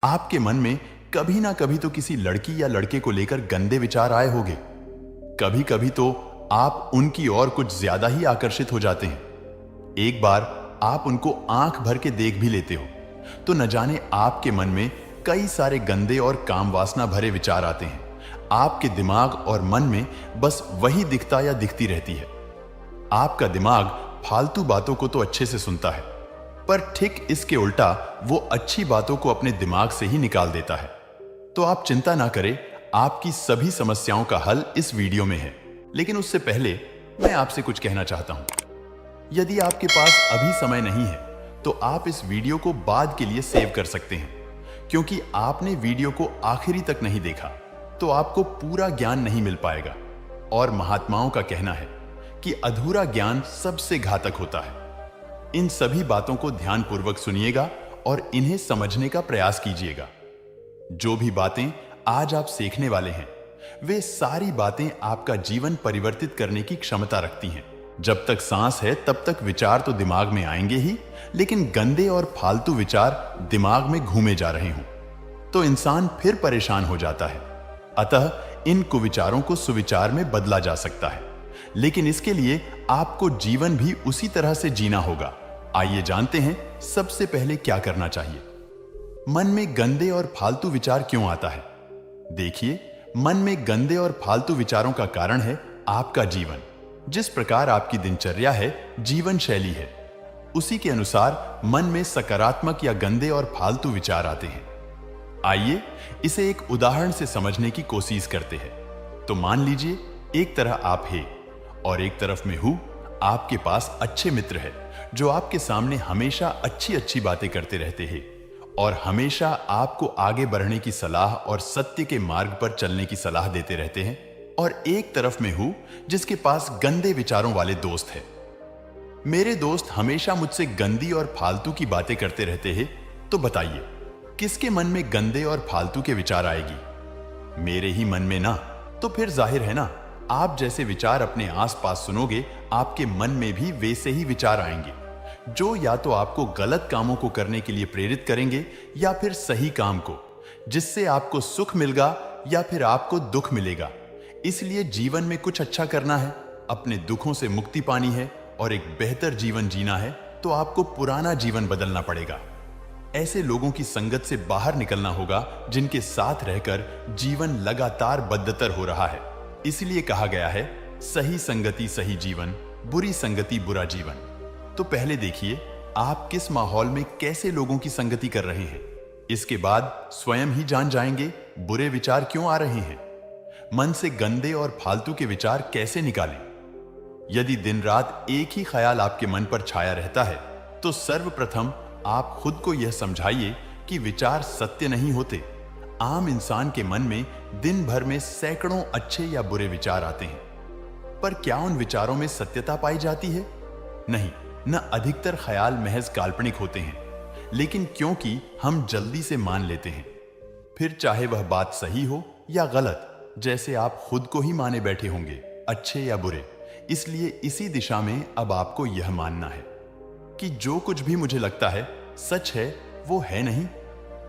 आपके मन में कभी ना कभी तो किसी लड़की या लड़के को लेकर गंदे विचार आए होंगे। कभी कभी तो आप उनकी ओर कुछ ज्यादा ही आकर्षित हो जाते हैं। एक बार आप उनको आंख भर के देख भी लेते हो तो न जाने आपके मन में कई सारे गंदे और काम वासना भरे विचार आते हैं। आपके दिमाग और मन में बस वही दिखता या दिखती रहती है। आपका दिमाग फालतू बातों को तो अच्छे से सुनता है, पर ठीक इसके उल्टा वो अच्छी बातों को अपने दिमाग से ही निकाल देता है। तो आप चिंता ना करें, आपकी सभी समस्याओं का हल इस वीडियो में है। लेकिन उससे पहले मैं आपसे कुछ कहना चाहता हूं। यदि आपके पास अभी समय नहीं है तो आप इस वीडियो को बाद के लिए सेव कर सकते हैं, क्योंकि आपने वीडियो को आखिरी तक नहीं देखा तो आपको पूरा ज्ञान नहीं मिल पाएगा। और महात्माओं का कहना है कि अधूरा ज्ञान सबसे घातक होता है। इन सभी बातों को ध्यानपूर्वक सुनिएगा और इन्हें समझने का प्रयास कीजिएगा। जो भी बातें आज आप सीखने वाले हैं, वे सारी बातें आपका जीवन परिवर्तित करने की क्षमता रखती हैं। जब तक सांस है तब तक विचार तो दिमाग में आएंगे ही, लेकिन गंदे और फालतू विचार दिमाग में घूमे जा रहे हों तो इंसान फिर परेशान हो जाता है। अतः इन कुविचारों को सुविचार में बदला जा सकता है, लेकिन इसके लिए आपको जीवन भी उसी तरह से जीना होगा। आइए जानते हैं सबसे पहले क्या करना चाहिए। मन में गंदे और फालतू विचार क्यों आता है? देखिए, मन में गंदे और फालतू विचारों का कारण है आपका जीवन। जिस प्रकार आपकी दिनचर्या है, जीवन शैली है, उसी के अनुसार मन में सकारात्मक या गंदे और फालतू विचार आते हैं। आइए इसे एक उदाहरण से समझने की कोशिश करते हैं। तो मान लीजिए एक तरह आप हैं और एक तरफ में हूं आपके पास अच्छे मित्र है जो आपके सामने हमेशा अच्छी अच्छी बातें करते रहते हैं और हमेशा आपको आगे बढ़ने की सलाह और सत्य के मार्ग पर चलने की सलाह देते रहते हैं। और एक तरफ में हूं जिसके पास गंदे विचारों वाले दोस्त हैं। मेरे दोस्त हमेशा मुझसे गंदी और फालतू की बातें करते रहते हैं, तो बताइए किसके मन में गंदे और फालतू के विचार आएगी? मेरे ही मन में ना। तो फिर जाहिर है ना, आप जैसे विचार अपने आसपास सुनोगे, आपके मन में भी वैसे ही विचार आएंगे, जो या तो आपको गलत कामों को करने के लिए प्रेरित करेंगे या फिर सही काम को, जिससे आपको सुख मिलेगा या फिर आपको दुख मिलेगा। इसलिए जीवन में कुछ अच्छा करना है, अपने दुखों से मुक्ति पानी है और एक बेहतर जीवन जीना है, तो आपको पुराना जीवन बदलना पड़ेगा। ऐसे लोगों की संगत से बाहर निकलना होगा जिनके साथ रहकर जीवन लगातार बदतर हो रहा है। इसलिए कहा गया है, सही संगति सही जीवन, बुरी संगति बुरा जीवन। तो पहले देखिए आप किस माहौल में कैसे लोगों की संगति कर रहे हैं। इसके बाद स्वयं ही जान जाएंगे बुरे विचार क्यों आ रहे हैं। मन से गंदे और फालतू के विचार कैसे निकालें। यदि दिन रात एक ही ख्याल आपके मन पर छाया रहता है तो सर्वप्रथम आप खुद को यह समझाइए कि विचार सत्य नहीं होते। आम इंसान के मन में दिन भर में सैकड़ों अच्छे या बुरे विचार आते हैं, पर क्या उन विचारों में सत्यता पाई जाती है? नहीं, न अधिकतर ख्याल महज काल्पनिक होते हैं, लेकिन क्योंकि हम जल्दी से मान लेते हैं, फिर चाहे वह बात सही हो या गलत, जैसे आप खुद को ही माने बैठे होंगे, अच्छे या बुरे। इसलिए इसी दिशा में अब आपको यह मानना है कि जो कुछ भी मुझे लगता है सच है, वो है नहीं।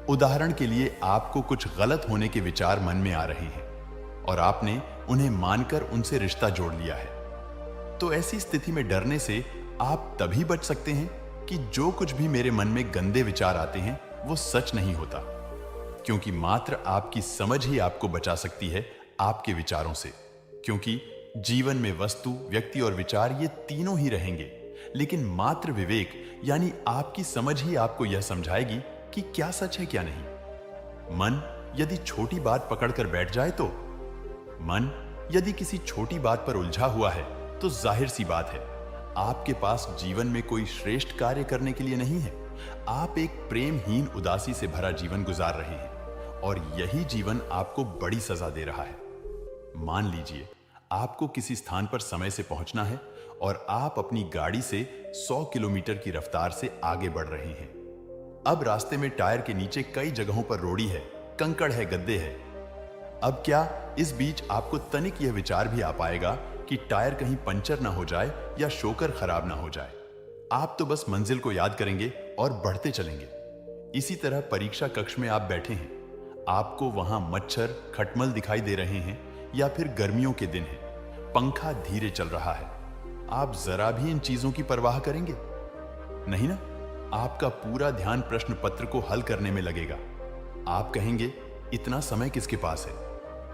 उदाहरण के लिए आपको कुछ गलत होने के विचार मन में आ रहे हैं और आपने उन्हें मानकर उनसे रिश्ता जोड़ लिया है, तो ऐसी स्थिति में डरने से आप तभी बच सकते हैं कि जो कुछ भी मेरे मन में गंदे विचार आते हैं वो सच नहीं होता, क्योंकि मात्र आपकी समझ ही आपको बचा सकती है आपके विचारों से। क्योंकि जीवन में वस्तु, व्यक्ति और विचार ये तीनों ही रहेंगे, लेकिन मात्र विवेक यानी आपकी समझ ही आपको यह समझाएगी कि क्या सच है क्या नहीं। मन यदि छोटी बात पकड़कर बैठ जाए तो, मन यदि किसी छोटी बात पर उलझा हुआ है तो जाहिर सी बात है आपके पास जीवन में कोई श्रेष्ठ कार्य करने के लिए नहीं है। आप एक प्रेमहीन उदासी से भरा जीवन गुजार रहे हैं और यही जीवन आपको बड़ी सजा दे रहा है। मान लीजिए आपको किसी स्थान पर समय से पहुंचना है और आप अपनी गाड़ी से 100 किलोमीटर की रफ्तार से आगे बढ़ रहे हैं। अब रास्ते में टायर के नीचे कई जगहों पर रोड़ी है, कंकड़ है, गड्ढे है। अब क्या इस बीच आपको तनिक यह विचार भी आ पाएगा कि टायर कहीं पंचर ना हो जाए या शोकर खराब ना हो जाए? आप तो बस मंजिल को याद करेंगे और बढ़ते चलेंगे। इसी तरह परीक्षा कक्ष में आप बैठे हैं, आपको वहां मच्छर खटमल दिखाई दे रहे हैं या फिर गर्मियों के दिन है, पंखा धीरे चल रहा है, आप जरा भी इन चीजों की परवाह करेंगे? नहीं ना। आपका पूरा ध्यान प्रश्न पत्र को हल करने में लगेगा। आप कहेंगे इतना समय किसके पास है।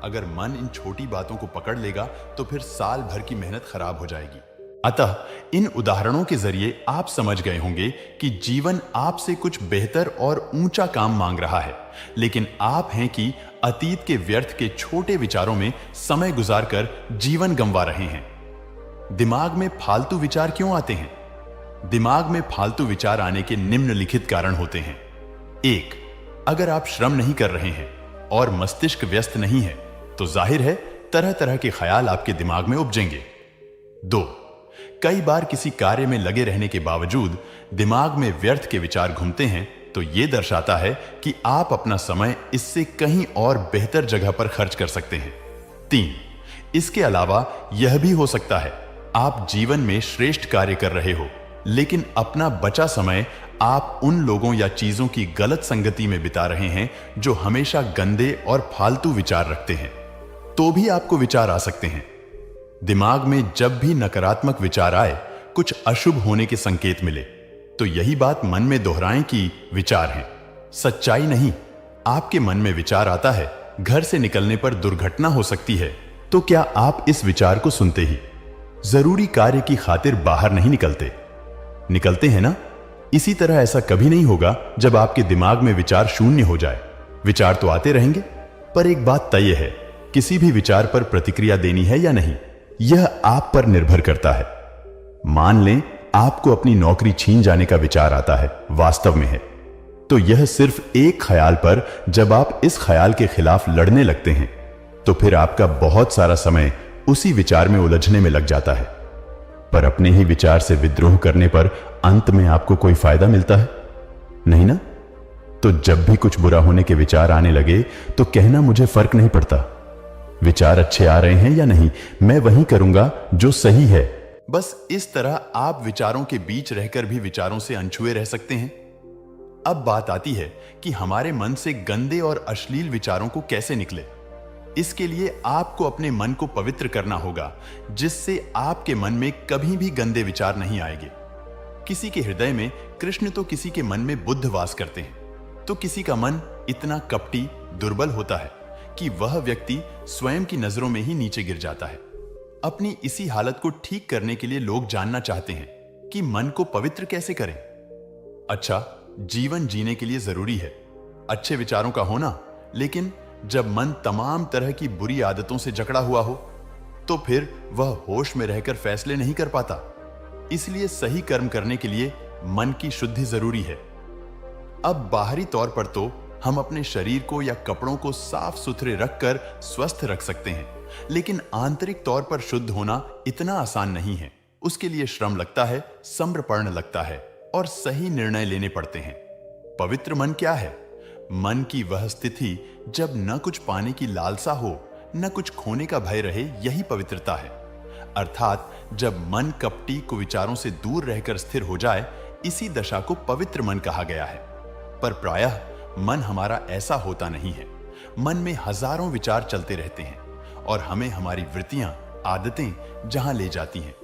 अगर मन इन छोटी बातों को पकड़ लेगा तो फिर साल भर की मेहनत खराब हो जाएगी। अतः इन उदाहरणों के जरिए आप समझ गए होंगे कि जीवन आपसे कुछ बेहतर और ऊंचा काम मांग रहा है, लेकिन आप हैं कि अतीत के व्यर्थ के छोटे विचारों में समय गुजारकर जीवन गंवा रहे हैं। दिमाग में फालतू विचार क्यों आते हैं? दिमाग में फालतू विचार आने के निम्नलिखित कारण होते हैं। 1. अगर आप श्रम नहीं कर रहे हैं और मस्तिष्क व्यस्त नहीं है तो जाहिर है तरह तरह के ख्याल आपके दिमाग में उपजेंगे। 2. कई बार किसी कार्य में लगे रहने के बावजूद दिमाग में व्यर्थ के विचार घूमते हैं तो यह दर्शाता है कि आप अपना समय इससे कहीं और बेहतर जगह पर खर्च कर सकते हैं। 3. इसके अलावा यह भी हो सकता है आप जीवन में श्रेष्ठ कार्य कर रहे हो, लेकिन अपना बचा समय आप उन लोगों या चीजों की गलत संगति में बिता रहे हैं जो हमेशा गंदे और फालतू विचार रखते हैं। तो भी आपको विचार आ सकते हैं। दिमाग में जब भी नकारात्मक विचार आए, कुछ अशुभ होने के संकेत मिले, तो यही बात मन में दोहराएं कि विचार हैं, सच्चाई नहीं। आपके मन में विचार आता है घर से निकलने पर दुर्घटना हो सकती है, तो क्या आप इस विचार को सुनते ही जरूरी कार्य की खातिर बाहर नहीं निकलते हैं ना? इसी तरह ऐसा कभी नहीं होगा जब आपके दिमाग में विचार शून्य हो जाए। विचार तो आते रहेंगे, पर एक बात तय है, किसी भी विचार पर प्रतिक्रिया देनी है या नहीं, यह आप पर निर्भर करता है। मान लें आपको अपनी नौकरी छीन जाने का विचार आता है, वास्तव में है, तो यह सिर्फ एक ख्याल पर जब आप इस ख्याल के खिलाफ लड़ने लगते हैं तो फिर आपका बहुत सारा समय उसी विचार में उलझने में लग जाता है। पर अपने ही विचार से विद्रोह करने पर अंत में आपको कोई फायदा मिलता है? नहीं ना। तो जब भी कुछ बुरा होने के विचार आने लगे तो कहना मुझे फर्क नहीं पड़ता, विचार अच्छे आ रहे हैं या नहीं, मैं वही करूंगा जो सही है। बस इस तरह आप विचारों के बीच रहकर भी विचारों से अनछुए रह सकते हैं। अब बात आती है कि हमारे मन से गंदे और अश्लील विचारों को कैसे निकले। इसके लिए आपको अपने मन को पवित्र करना होगा, जिससे आपके मन में कभी भी गंदे विचार नहीं आएंगे। किसी के हृदय में कृष्ण तो किसी के मन में बुद्ध वास करते हैं, तो किसी का मन इतना कपटी दुर्बल होता है कि वह व्यक्ति स्वयं की नजरों में ही नीचे गिर जाता है। अपनी इसी हालत को ठीक करने के लिए लोग जानना चाहते हैं कि मन को पवित्र कैसे करें। अच्छा, जीवन जीने के लिए जरूरी है अच्छे विचारों का होना, लेकिन जब मन तमाम तरह की बुरी आदतों से जकड़ा हुआ हो तो फिर वह होश में रहकर फैसले नहीं कर पाता। इसलिए सही कर्म करने के लिए मन की शुद्धि जरूरी है। अब बाहरी तौर पर तो हम अपने शरीर को या कपड़ों को साफ सुथरे रखकर स्वस्थ रख सकते हैं, लेकिन आंतरिक तौर पर शुद्ध होना इतना आसान नहीं है। उसके लिए श्रम लगता है, समर्पण लगता है और सही निर्णय लेने पड़ते हैं। पवित्र मन क्या है? मन की वह स्थिति जब न कुछ पाने की लालसा हो न कुछ खोने का भय रहे, यही पवित्रता है। अर्थात जब मन कपटी कुविचारों से दूर रहकर स्थिर हो जाए, इसी दशा को पवित्र मन कहा गया है। पर प्रायः मन हमारा ऐसा होता नहीं है। मन में हजारों विचार चलते रहते हैं और हमें हमारी वृत्तियां, आदतें जहां ले जाती हैं,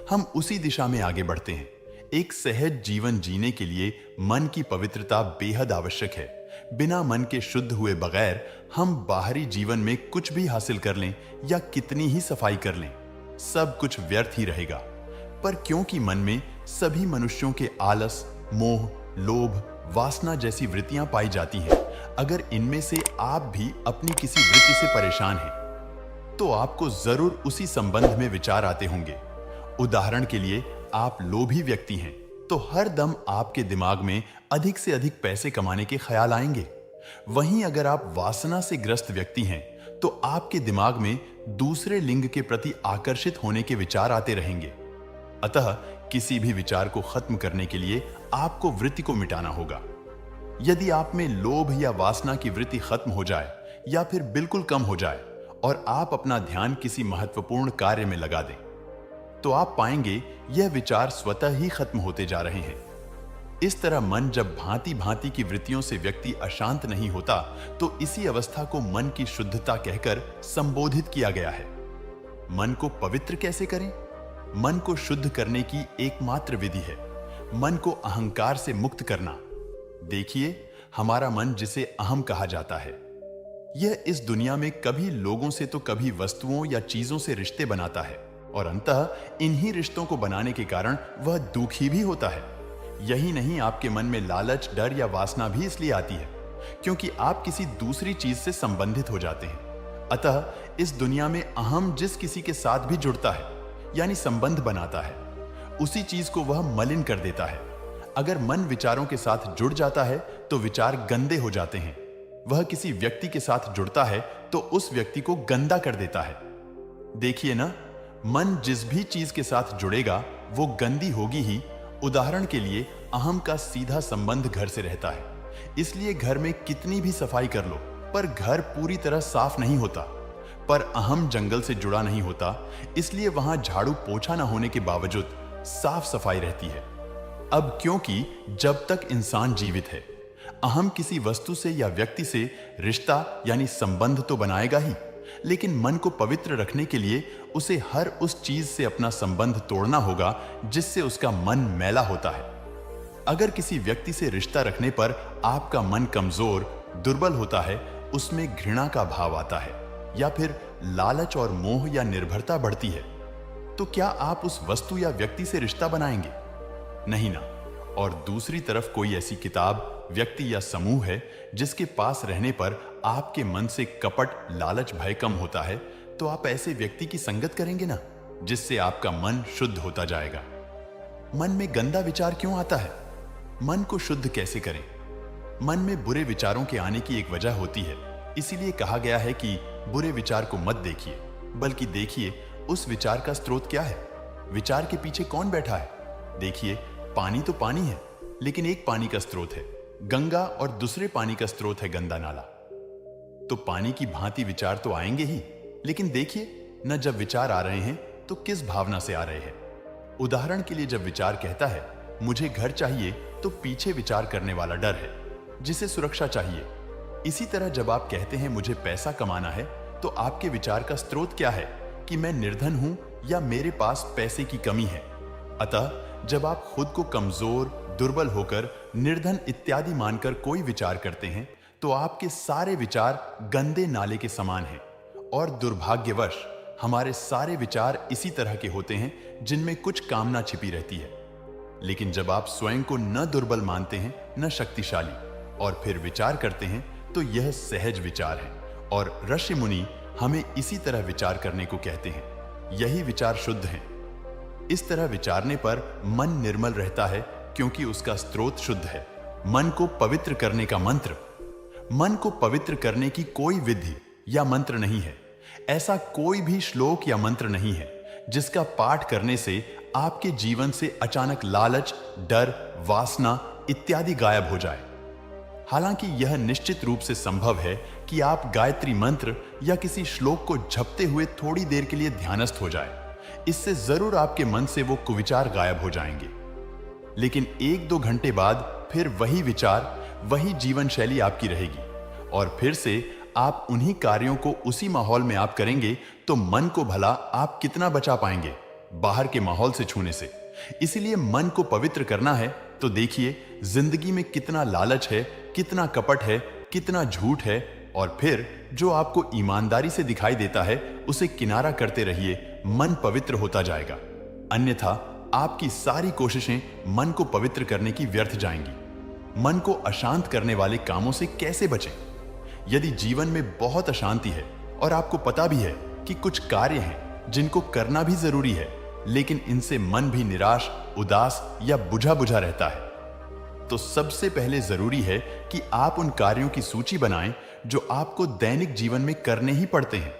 हम उसी दिशा में आगे बढ़ते हैं। एक सहज जीवन जीने के लिए मन की पवित्रता बेहद आवश्यक है। बिना मन के शुद्ध हुए बगैर हम बाहरी जीवन में कुछ भी हासिल कर लें या कितनी ही सफाई कर लें, सब कुछ व्यर्थ ही रहेगा। पर क्योंकि मन में सभी मनुष्यों के आलस, मोह, लोभ, वासना जैसी वृत्तियां पाई जाती हैं, अगर इनमें से आप भी अपनी किसी वृत्ति से परेशान हैं तो आपको जरूर उसी संबंध में विचार आते होंगे। उदाहरण के लिए, आप लोभी व्यक्ति हैं तो हर दम आपके दिमाग में अधिक से अधिक पैसे कमाने के ख्याल आएंगे। वहीं अगर आप वासना से ग्रस्त व्यक्ति हैं तो आपके दिमाग में दूसरे लिंग के प्रति आकर्षित होने के विचार आते रहेंगे। अतः किसी भी विचार को खत्म करने के लिए आपको वृत्ति को मिटाना होगा। यदि आप में लोभ या वासना की वृत्ति खत्म हो जाए या फिर बिल्कुल कम हो जाए और आप अपना ध्यान किसी महत्वपूर्ण कार्य में लगा दें, तो आप पाएंगे यह विचार स्वतः ही खत्म होते जा रहे हैं। इस तरह मन जब भांति भांति की वृत्तियों से व्यक्ति अशांत नहीं होता, तो इसी अवस्था को मन की शुद्धता कहकर संबोधित किया गया है। मन को पवित्र कैसे करें? मन को शुद्ध करने की एकमात्र विधि है मन को अहंकार से मुक्त करना। देखिए, हमारा मन जिसे अहम कहा जाता है, यह इस दुनिया में कभी लोगों से तो कभी वस्तुओं या चीजों से रिश्ते बनाता है और अंततः इन्हीं रिश्तों को बनाने के कारण वह दुखी भी होता है। यही नहीं, आपके मन में लालच, डर या वासना भी इसलिए आती है क्योंकि आप किसी दूसरी चीज से संबंधित हो जाते हैं। अतः इस दुनिया में अहम जिस किसी के साथ भी जुड़ता है यानी संबंध बनाता है, उसी चीज को वह मलिन कर देता है। अगर मन विचारों के साथ जुड़ जाता है तो विचार गंदे हो जाते हैं। वह किसी व्यक्ति के साथ जुड़ता है तो उस व्यक्ति को गंदा कर देता है। देखिए ना, मन जिस भी चीज के साथ जुड़ेगा वो गंदी होगी ही। उदाहरण के लिए, अहम का सीधा संबंध घर से रहता है, इसलिए घर में कितनी भी सफाई कर लो पर घर पूरी तरह साफ नहीं होता। पर अहम जंगल से जुड़ा नहीं होता, इसलिए वहां झाड़ू पोछा न होने के बावजूद साफ सफाई रहती है। अब क्योंकि जब तक इंसान जीवित है, अहम किसी वस्तु से या व्यक्ति से रिश्ता यानी संबंध तो बनाएगा ही, लेकिन मन को पवित्र रखने के लिए उसे हर उस चीज से अपना संबंध तोड़ना होगा जिससे उसका मन मैला होता है। अगर किसी व्यक्ति से रिश्ता रखने पर आपका मन कमजोर, दुर्बल होता है, उसमें घृणा का भाव आता है या फिर लालच और मोह या निर्भरता बढ़ती है, तो क्या आप उस वस्तु या व्यक्ति से रिश्ता बनाएंगे? नहीं ना। और दूसरी तरफ कोई ऐसी किताब, व्यक्ति या समूह है जिसके पास रहने पर आपके मन से कपट, लालच, भय कम होता है, तो आप ऐसे व्यक्ति की संगत करेंगे ना, जिससे आपका मन शुद्ध होता जाएगा। मन में गंदा विचार क्यों आता है? मन को शुद्ध कैसे करें? मन में बुरे विचारों के आने की एक वजह होती है, इसीलिए कहा गया है कि बुरे विचार को मत देखिए, बल्कि देखिए उस विचार का स्रोत क्या है, विचार के पीछे कौन बैठा है। देखिए, पानी तो पानी है, लेकिन एक पानी का स्रोत है गंगा और दूसरे पानी का स्रोत है गंदा नाला। तो पानी की भांति विचार तो आएंगे ही, लेकिन देखिए न, जब विचार आ रहे हैं तो किस भावना से आ रहे हैं। उदाहरण के लिए, जब विचार कहता है मुझे घर चाहिए, तो पीछे विचार करने वाला डर है, जिसे सुरक्षा चाहिए। इसी तरह जब आप कहते हैं मुझे पैसा कमाना है, तो आपके विचार का स्रोत क्या है कि मैं निर्धन हूं या मेरे पास पैसे की कमी है। अतः जब आप खुद को कमजोर, दुर्बल होकर, निर्धन इत्यादि मानकर कोई विचार करते हैं, तो आपके सारे विचार गंदे नाले के समान हैं। और दुर्भाग्यवश हमारे सारे विचार इसी तरह के होते हैं जिनमें कुछ कामना छिपी रहती है। लेकिन जब आप स्वयं को न दुर्बल मानते हैं न शक्तिशाली और फिर विचार करते हैं, तो यह सहज विचार है। और ऋषि मुनि हमें इसी तरह विचार करने को कहते हैं। यही विचार शुद्ध हैं। इस तरह विचारने पर मन निर्मल रहता है क्योंकि उसका स्रोत शुद्ध है। मन को पवित्र करने का मंत्र। मन को पवित्र करने की कोई विधि या मंत्र नहीं है। ऐसा कोई भी श्लोक या मंत्र नहीं है जिसका पाठ करने से आपके जीवन से अचानक लालच, डर, वासना इत्यादि गायब हो जाए। हालांकि यह निश्चित रूप से संभव है कि आप गायत्री मंत्र या किसी श्लोक को जपते हुए थोड़ी देर के लिए ध्यानस्थ हो जाए। इससे जरूर आपके मन से वो कुविचार गायब हो जाएंगे, लेकिन 1-2 घंटे बाद फिर वही विचार, वही जीवन शैली आपकी रहेगी और फिर से आप उन्हीं कार्यों को उसी माहौल में आप करेंगे, तो मन को भला आप कितना बचा पाएंगे बाहर के माहौल से छूने से। इसीलिए मन को पवित्र करना है तो देखिए जिंदगी में कितना लालच है, कितना कपट है, कितना झूठ है, और फिर जो आपको ईमानदारी से दिखाई देता है उसे किनारा करते रहिए। मन पवित्र होता जाएगा, अन्यथा आपकी सारी कोशिशें मन को पवित्र करने की व्यर्थ जाएंगी। मन को अशांत करने वाले कामों से कैसे बचें? यदि जीवन में बहुत अशांति है और आपको पता भी है कि कुछ कार्य हैं जिनको करना भी जरूरी है, लेकिन इनसे मन भी निराश, उदास या बुझा बुझा रहता है, तो सबसे पहले जरूरी है कि आप उन कार्यों की सूची बनाएं जो आपको दैनिक जीवन में करने ही पड़ते हैं।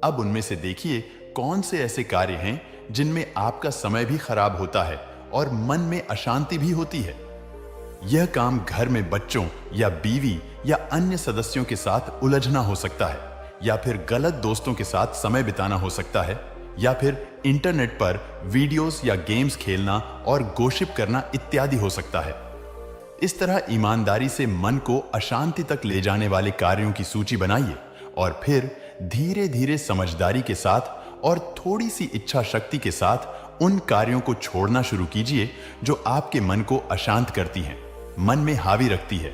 अब उनमें से देखिए कौन से ऐसे कार्य हैं जिनमें आपका समय भी खराब होता है और मन में अशांति भी होती है। यह काम घर में बच्चों या बीवी या अन्य सदस्यों के साथ उलझना हो सकता है, या फिर गलत दोस्तों के साथ समय बिताना हो सकता है, या फिर इंटरनेट पर वीडियोस या गेम्स खेलना और गॉसिप करना इत्यादि हो सकता है। इस तरह ईमानदारी से मन को अशांति तक ले जाने वाले कार्यों की सूची बनाइए और फिर धीरे धीरे समझदारी के साथ और थोड़ी सी इच्छा शक्ति के साथ उन कार्यों को छोड़ना शुरू कीजिए जो आपके मन को अशांत करती हैं, मन में हावी रखती है,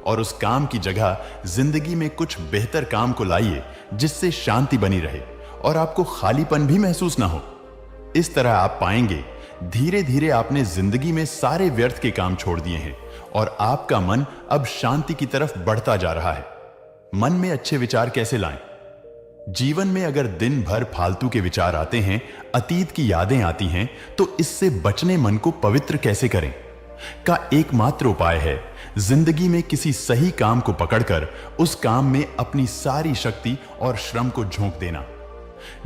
और उस काम की जगह जिंदगी में कुछ बेहतर काम को लाइए जिससे शांति बनी रहे और आपको खालीपन भी महसूस ना हो। इस तरह आप पाएंगे धीरे धीरे आपने जिंदगी में सारे व्यर्थ के काम छोड़ दिए हैं और आपका मन अब शांति की तरफ बढ़ता जा रहा है। मन में अच्छे विचार कैसे लाएं? जीवन में अगर दिन भर फालतू के विचार आते हैं, अतीत की यादें आती हैं, तो इससे बचने मन को पवित्र कैसे करें का एकमात्र उपाय है जिंदगी में किसी सही काम को पकड़कर उस काम में अपनी सारी शक्ति और श्रम को झोंक देना।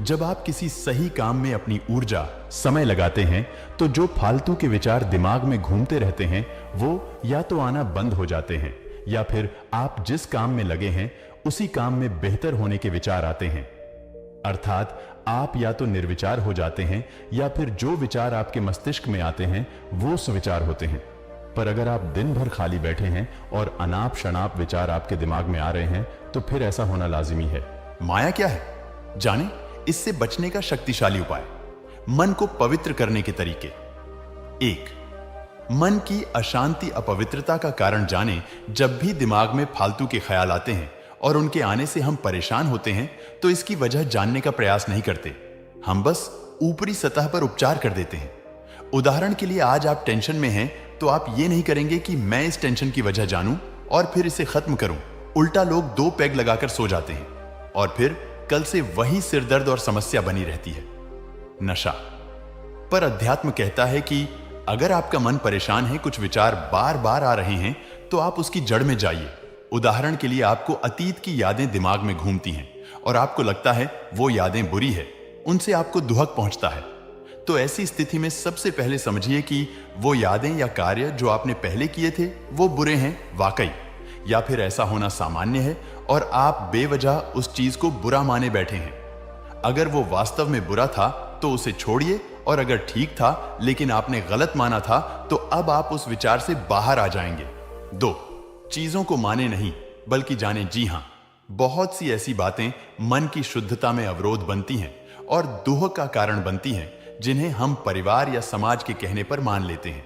जब आप किसी सही काम में अपनी ऊर्जा, समय लगाते हैं तो जो फालतू के विचार दिमाग में घूमते रहते हैं वो या तो आना बंद हो जाते हैं या फिर आप जिस काम में लगे हैं उसी काम में बेहतर होने के विचार आते हैं। अर्थात आप या तो निर्विचार हो जाते हैं या फिर जो विचार आपके मस्तिष्क में आते हैं वो सुविचार होते हैं। पर अगर आप दिन भर खाली बैठे हैं और अनाप शनाप विचार आपके दिमाग में आ रहे हैं तो फिर ऐसा होना लाजिमी है। माया क्या है जाने, इससे बचने का शक्तिशाली उपाय। मन को पवित्र करने के तरीके। 1. मन की अशांति अपवित्रता का कारण जाने। जब भी दिमाग में फालतू के ख्याल आते हैं और उनके आने से हम परेशान होते हैं तो इसकी वजह जानने का प्रयास नहीं करते, हम बस ऊपरी सतह पर उपचार कर देते हैं। उदाहरण के लिए आज आप टेंशन में हैं तो आप ये नहीं करेंगे कि मैं इस टेंशन की वजह जानूं और फिर इसे खत्म करूं। उल्टा लोग 2 पेग लगाकर सो जाते हैं और फिर कल से वही सिरदर्द और समस्या बनी रहती है। नशा। पर अध्यात्म कहता है कि अगर आपका मन परेशान है, कुछ विचार बार बार आ रहे हैं, तो आप उसकी जड़ में जाइए। उदाहरण के लिए आपको अतीत की यादें दिमाग में घूमती हैं और आपको लगता है वो यादें बुरी है, उनसे आपको दुहक पहुंचता है। तो ऐसी स्थिति में सबसे पहले समझिए कि वो यादें या कार्य जो आपने पहले किए थे वो बुरे हैं वाकई, या फिर ऐसा होना सामान्य है और आप बेवजह उस चीज को बुरा माने बैठे हैं। अगर वो वास्तव में बुरा था तो उसे छोड़िए, और अगर ठीक था लेकिन आपने गलत माना था तो अब आप उस विचार से बाहर आ जाएंगे। 2. चीजों को माने नहीं बल्कि जाने। जी हां, बहुत सी ऐसी बातें मन की शुद्धता में अवरोध बनती हैं और दुह का कारण बनती हैं जिन्हें हम परिवार या समाज के कहने पर मान लेते हैं,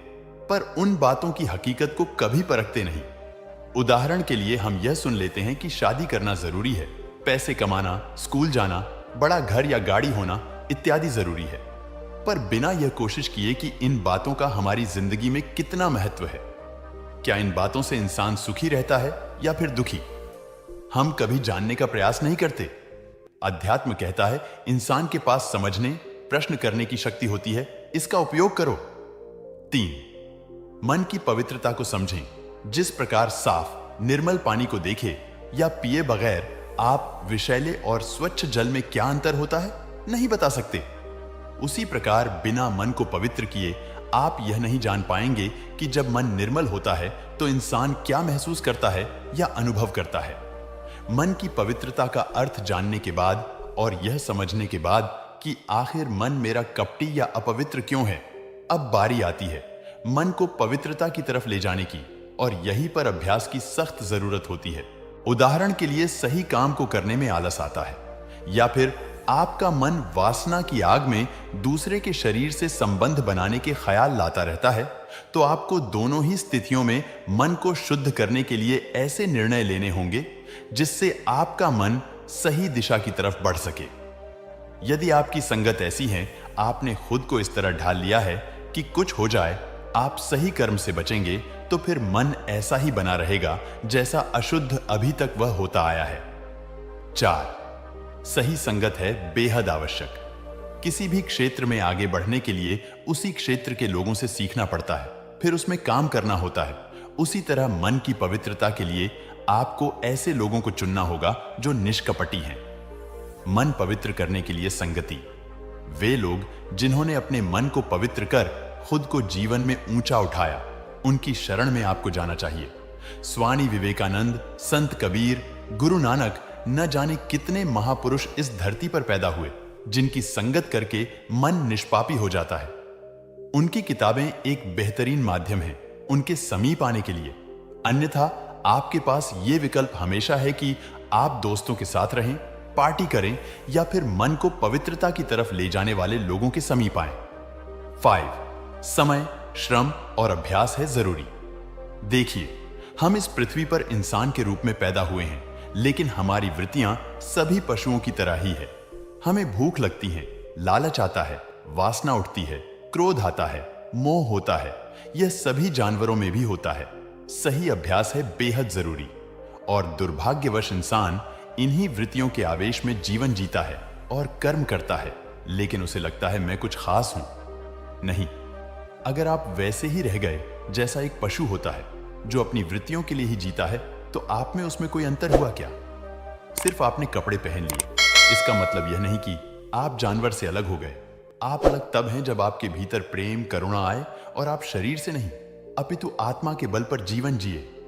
पर उन बातों की हकीकत को कभी परखते नहीं। उदाहरण के लिए हम यह सुन लेते हैं कि शादी करना जरूरी है, पैसे कमाना, स्कूल जाना, बड़ा घर या गाड़ी होना इत्यादि जरूरी है, पर बिना यह कोशिश किए कि इन बातों का हमारी जिंदगी में कितना महत्व है। क्या इन बातों से इंसान सुखी रहता है या फिर दुखी? हम कभी जानने का प्रयास नहीं करते। अध्यात्म कहता है इंसान के पास समझने, प्रश्न करने की शक्ति होती है, इसका उपयोग करो। 3. मन की पवित्रता को समझें। जिस प्रकार साफ निर्मल पानी को देखे या पिए बगैर आप विषैले और स्वच्छ जल में क्या अंतर होता है नहीं बता सकते, उसी प्रकार बिना मन को पवित्र किए आप यह नहीं जान पाएंगे कि जब मन निर्मल होता है तो इंसान क्या महसूस करता है या अनुभव करता है। मन की पवित्रता का अर्थ जानने के बाद और यह समझने के बाद कि आखिर मन मेरा कपटी या अपवित्र क्यों है, अब बारी आती है मन को पवित्रता की तरफ ले जाने की, और यहीं पर अभ्यास की सख्त जरूरत होती है। उदाहरण के लिए सही काम को करने में आलस आता है, या फिर आपका मन वासना की आग में दूसरे के शरीर से संबंध बनाने के ख्याल लाता रहता है, तो आपको दोनों ही स्थितियों में मन को शुद्ध करने के लिए ऐसे निर्णय लेने होंगे जिससे आपका मन सही दिशा की तरफ बढ़ सके। यदि आपकी संगत ऐसी है, आपने खुद को इस तरह ढाल लिया है कि कुछ हो जाए आप सही कर्म से बचेंगे, तो फिर मन ऐसा ही बना रहेगा जैसा अशुद्ध अभी तक वह होता आया है। 4. सही संगत है बेहद आवश्यक। किसी भी क्षेत्र में आगे बढ़ने के लिए उसी क्षेत्र के लोगों से सीखना पड़ता है, फिर उसमें काम करना होता है। उसी तरह मन की पवित्रता के लिए आपको ऐसे लोगों को चुनना होगा जो निष्कपटी हैं। मन पवित्र करने के लिए संगति। वे लोग जिन्होंने अपने मन को पवित्र कर खुद को जीवन में ऊंचा उठाया, उनकी शरण में आपको जाना चाहिए। स्वामी विवेकानंद, संत कबीर, गुरु नानक, न जाने कितने महापुरुष इस धरती पर पैदा हुए जिनकी संगत करके मन निष्पापी हो जाता है। उनकी किताबें एक बेहतरीन माध्यम है उनके समीप आने के लिए। अन्यथा आपके पास ये विकल्प हमेशा है कि आप दोस्तों के साथ रहें, पार्टी करें या फिर मन को पवित्रता की तरफ ले जाने वाले लोगों के समीप आएं। 5. समय, श्रम और अभ्यास है जरूरी। देखिए, हम इस पृथ्वी पर इंसान के रूप में पैदा हुए हैं, लेकिन हमारी वृत्तियां सभी पशुओं की तरह ही है। हमें भूख लगती है, लालच आता है, वासना उठती है, क्रोध आता है, मोह होता है। यह सभी जानवरों में भी होता है। सही अभ्यास है बेहद जरूरी, और दुर्भाग्यवश इंसान इन्हीं वृत्तियों के आवेश में जीवन जीता है और कर्म करता है, लेकिन उसे लगता है मैं कुछ खास हूं। नहीं, अगर आप वैसे ही रह गए जैसा एक पशु होता है जो अपनी वृत्तियों के लिए ही जीता है, तो आप में उसमें कोई अंतर हुआ क्या? सिर्फ आपने कपड़े पहन लिए, इसका मतलब यह नहीं कि आप जानवर से अलग हो गए। आप अलग तब हैं जब आपके भीतर प्रेम, करुणा आए और आप शरीर से नहीं, अपितु आत्मा के बल पर जीवन जिए।